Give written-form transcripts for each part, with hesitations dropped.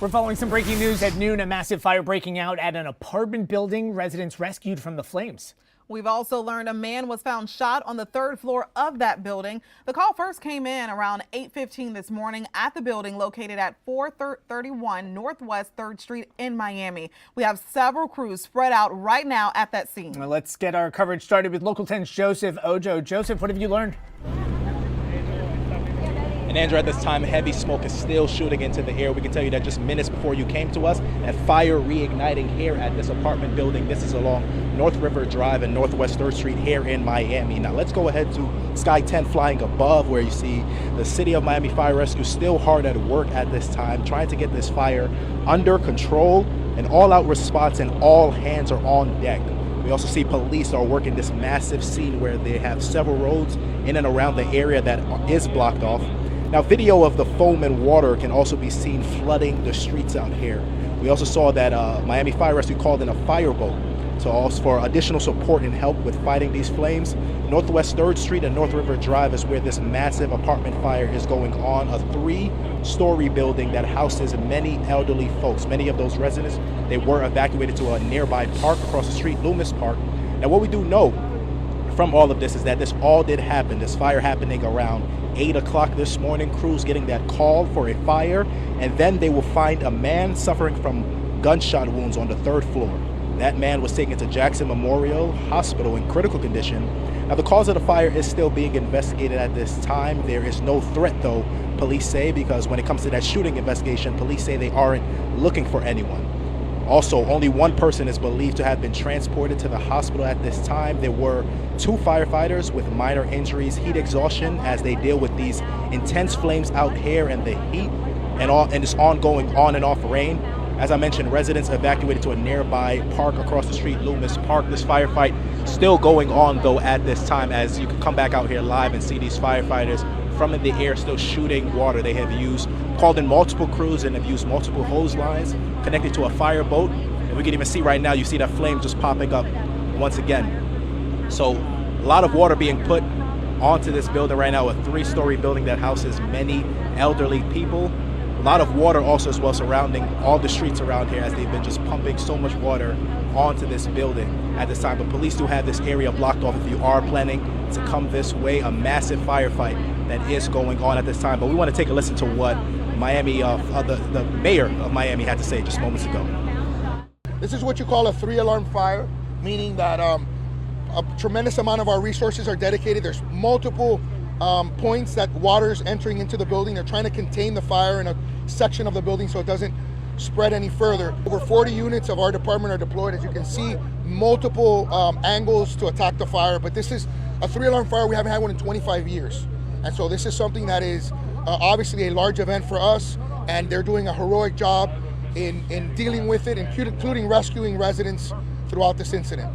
We're following some breaking news at noon. A massive fire breaking out at an apartment building. Residents rescued from the flames. We've also learned a man was found shot on the third floor of that building. The call first came in around 8:15 this morning at the building located at 431 Northwest 3rd Street in Miami. We have several crews spread out right now at that scene. Well, let's get our coverage started with Local 10's Joseph Ojo. Joseph, what have you learned? And Andrew, at this time, heavy smoke is still shooting into the air. We can tell you that just minutes before you came to us, that fire reigniting here at this apartment building. This is along North River Drive and Northwest 3rd Street here in Miami. Now let's go ahead to Sky 10 flying above, where you see the City of Miami Fire Rescue still hard at work at this time, trying to get this fire under control. An all-out response and all hands are on deck. We also see police are working this massive scene where they have several roads in and around the area that is blocked off. Now, video of the foam and water can also be seen flooding the streets out here. We also saw that Miami Fire Rescue called in a fireboat to ask for additional support and help with fighting these flames. Northwest 3rd Street and North River Drive is where this massive apartment fire is going on, a 3-story building that houses many elderly folks. Many of those residents, they were evacuated to a nearby park across the street, Loomis Park. Now, what we do know from all of this is that this all did happen, this fire happening around 8 o'clock this morning, crews getting that call for a fire, and then they will find a man suffering from gunshot wounds on the 3rd floor. That man was taken to Jackson Memorial Hospital in critical condition. Now, the cause of the fire is still being investigated at this time. There is no threat, though, police say, because when it comes to that shooting investigation, police say they aren't looking for anyone. Also, only one person is believed to have been transported to the hospital at this time. There were 2 firefighters with minor injuries, heat exhaustion, as they deal with these intense flames out here and the heat and this ongoing on and off rain. As I mentioned, residents evacuated to a nearby park across the street, Loomis Park. This firefight still going on, though, at this time, as you can come back out here live and see these firefighters from in the air still shooting water. They have called in multiple crews and have used multiple hose lines connected to a fireboat. And we can even see right now, you see that flame just popping up once again. So a lot of water being put onto this building right now, a 3-story building that houses many elderly people. A lot of water also as well surrounding all the streets around here, as they've been just pumping so much water onto this building at this time. But police do have this area blocked off if you are planning to come this way. A massive firefight that is going on at this time. But we want to take a listen to what Miami, the mayor of Miami had to say just moments ago. This is what you call a 3-alarm fire, meaning that a tremendous amount of our resources are dedicated. There's multiple points that water's entering into the building. They're trying to contain the fire in a section of the building so it doesn't spread any further. Over 40 units of our department are deployed. As you can see, multiple angles to attack the fire, but this is a 3-alarm fire. We haven't had one in 25 years. And so this is something that is obviously a large event for us, and they're doing a heroic job in dealing with it, including rescuing residents throughout this incident.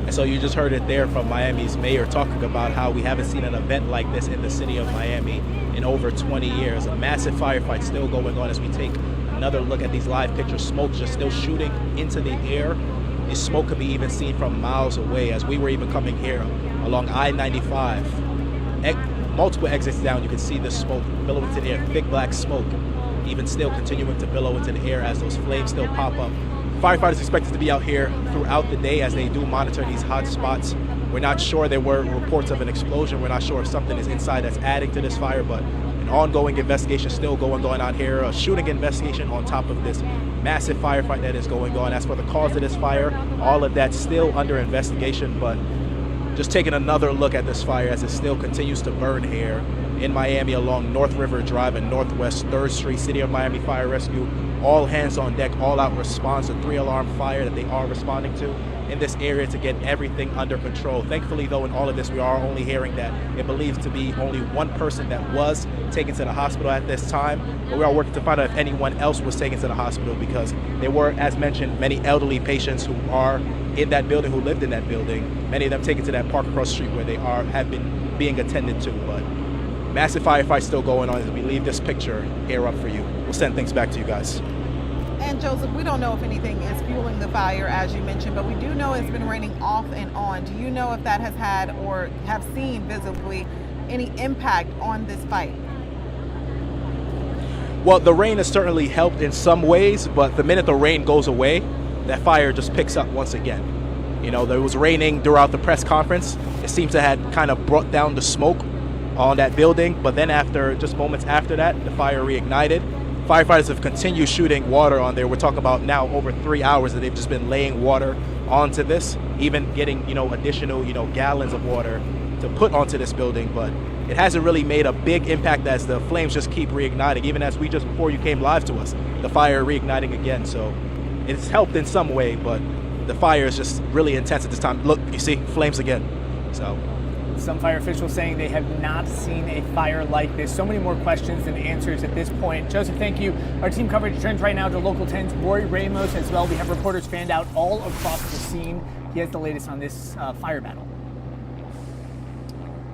And so you just heard it there from Miami's mayor talking about how we haven't seen an event like this in the city of Miami in over 20 years. A massive firefight still going on as we take another look at these live pictures. Smoke just still shooting into the air. This smoke could be even seen from miles away. As we were even coming here along I-95, multiple exits down, you can see the smoke billow into the air, thick black smoke, even still continuing to billow into the air as those flames still pop up. Firefighters expected to be out here throughout the day as they do monitor these hot spots. We're not sure. There were reports of an explosion. We're not sure if something is inside that's adding to this fire, but an ongoing investigation still going on here. A shooting investigation on top of this massive firefight that is going on. As for the cause of this fire, all of that's still under investigation, but just taking another look at this fire as it still continues to burn here in Miami along North River Drive and Northwest 3rd Street. City of Miami Fire Rescue, all hands on deck, all-out response, a 3-alarm fire that they are responding to in this area to get everything under control. Thankfully, though, in all of this, we are only hearing that it believes to be only one person that was taken to the hospital at this time, but we are working to find out if anyone else was taken to the hospital, because there were, as mentioned, many elderly patients who are in that building, who lived in that building, many of them taken to that park across the street where they have been being attended to. But massive firefight still going on as we leave this picture here up for you. We'll send things back to you guys. And Joseph, we don't know if anything is fueling the fire, as you mentioned, but we do know it's been raining off and on. Do you know if that has had or have seen visibly any impact on this fight? Well, the rain has certainly helped in some ways, but the minute the rain goes away, that fire just picks up once again. You know, there was raining throughout the press conference. It seems to have kind of brought down the smoke on that building, but then after, just moments after that, the fire reignited. Firefighters have continued shooting water on there. We're talking about now over 3 hours that they've just been laying water onto this, even getting, additional, gallons of water to put onto this building, but it hasn't really made a big impact as the flames just keep reigniting. Even as we just before you came live to us, the fire reigniting again. So it's helped in some way, but the fire is just really intense at this time. Look, you see, flames again. So some fire officials saying they have not seen a fire like this. So many more questions than answers at this point. Joseph, thank you. Our team coverage turns right now to Local 10's Roy Ramos as well. We have reporters fanned out all across the scene. He has the latest on this fire battle.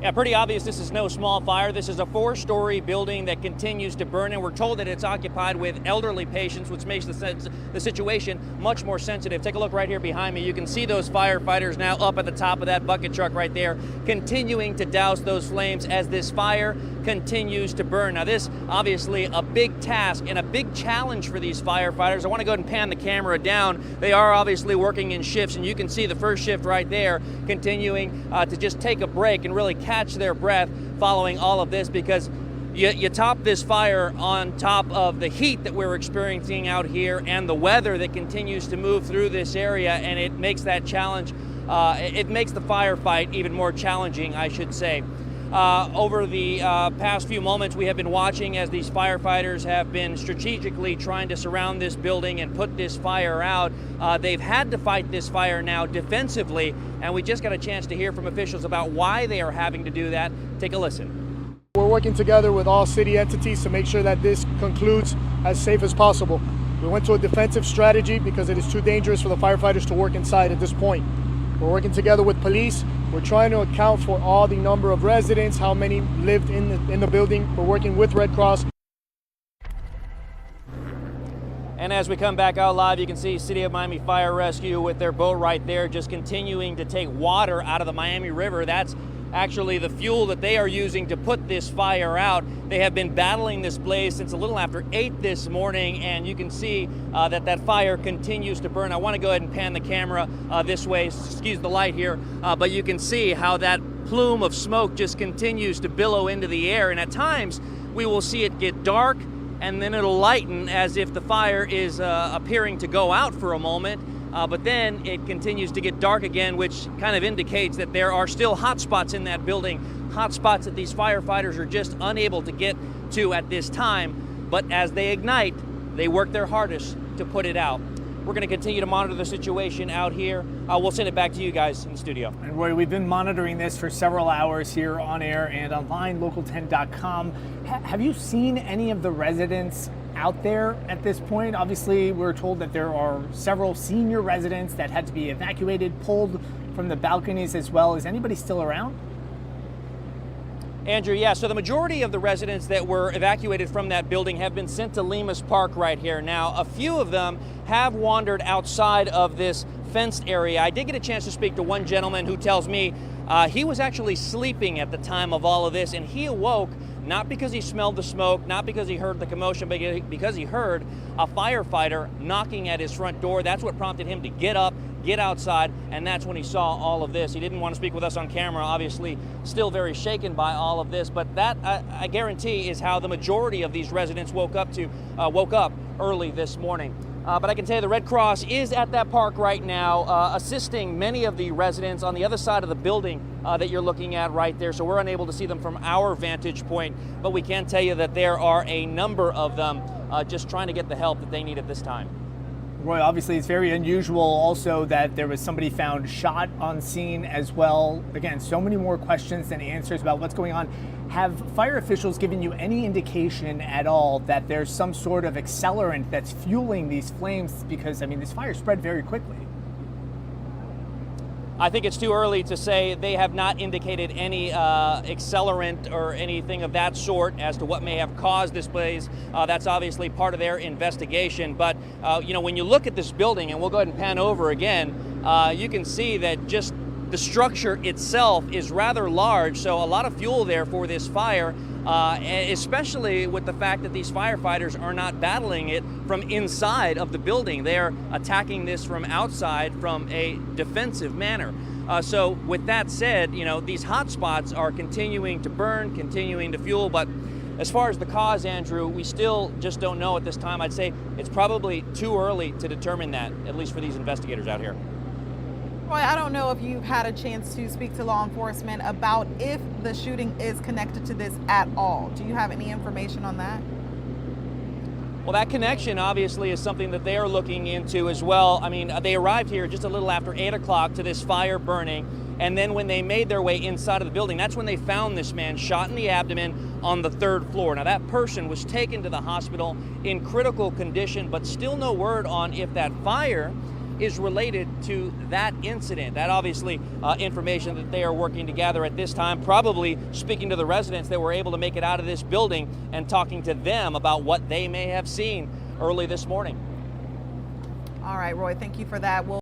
Yeah, pretty obvious this is no small fire. This is a 4-story building that continues to burn, and we're told that it's occupied with elderly patients, which makes the situation much more sensitive. Take a look right here behind me. You can see those firefighters now up at the top of that bucket truck right there, continuing to douse those flames as this fire continues to burn. Now, this obviously a big task and a big challenge for these firefighters. I want to go ahead and pan the camera down. They are obviously working in shifts, and you can see the first shift right there continuing to just take a break and really catch their breath following all of this, because you top this fire on top of the heat that we're experiencing out here and the weather that continues to move through this area, and it makes that challenge, it makes the firefight even more challenging, I should say. Over the past few moments, we have been watching as these firefighters have been strategically trying to surround this building and put this fire out. They've had to fight this fire now defensively, and we just got a chance to hear from officials about why they are having to do that. Take a listen. We're working together with all city entities to make sure that this concludes as safe as possible. We went to a defensive strategy because it is too dangerous for the firefighters to work inside at this point. We're working together with police. We're trying to account for all the number of residents, how many lived in the building. We're working with Red Cross. And as we come back out live, you can see City of Miami Fire Rescue with their boat right there, just continuing to take water out of the Miami River. That's actually the fuel that they are using to put this fire out. They have been battling this blaze since a little after 8 this morning, and you can see that fire continues to burn. I want to go ahead and pan the camera this way, excuse the light here, but you can see how that plume of smoke just continues to billow into the air, and at times we will see it get dark and then it'll lighten as if the fire is appearing to go out for a moment. But then it continues to get dark again, which kind of indicates that there are still hot spots in that building, hot spots that these firefighters are just unable to get to at this time. But as they ignite, they work their hardest to put it out. We're going to continue to monitor the situation out here. We'll send it back to you guys in the studio. And Roy, we've been monitoring this for several hours here on air and online, local10.com. Have you seen any of the residents out there at this point? Obviously, we're told that there are several senior residents that had to be evacuated, pulled from the balconies as well. Is anybody still around? Andrew, yeah, so the majority of the residents that were evacuated from that building have been sent to Lemus Park right here. Now, a few of them have wandered outside of this fenced area. I did get a chance to speak to one gentleman who tells me he was actually sleeping at the time of all of this, and he awoke not because he smelled the smoke, not because he heard the commotion, but because he heard a firefighter knocking at his front door. That's what prompted him to get up, get outside, and that's when he saw all of this. He didn't want to speak with us on camera, obviously still very shaken by all of this, but that, I guarantee, is how the majority of these residents woke up early this morning. But I can tell you the Red Cross is at that park right now, assisting many of the residents on the other side of the building that you're looking at right there. So we're unable to see them from our vantage point, but we can tell you that there are a number of them just trying to get the help that they need at this time. Roy, obviously it's very unusual also that there was somebody found shot on scene as well. Again, so many more questions than answers about what's going on. Have fire officials given you any indication at all that there's some sort of accelerant that's fueling these flames? Because, I mean, this fire spread very quickly. I think it's too early to say. They have not indicated any accelerant or anything of that sort as to what may have caused this blaze. That's obviously part of their investigation. But, when you look at this building, and we'll go ahead and pan over again, you can see that just the structure itself is rather large, so a lot of fuel there for this fire. especially with the fact that these firefighters are not battling it from inside of the building. They're attacking this from outside from a defensive manner. So with that said, you know, these hot spots are continuing to burn, continuing to fuel, but as far as the cause, Andrew, we still just don't know at this time. I'd say it's probably too early to determine that, at least for these investigators out here. Roy, I don't know if you've had a chance to speak to law enforcement about if the shooting is connected to this at all. Do you have any information on that? Well, that connection obviously is something that they are looking into as well. I mean, they arrived here just a little after 8 o'clock to this fire burning. And then when they made their way inside of the building, that's when they found this man shot in the abdomen on the 3rd floor. Now, that person was taken to the hospital in critical condition, but still no word on if that fire is related to that incident. That obviously information that they are working to gather at this time, probably speaking to the residents that were able to make it out of this building and talking to them about what they may have seen early this morning. All right, Roy, thank you for that.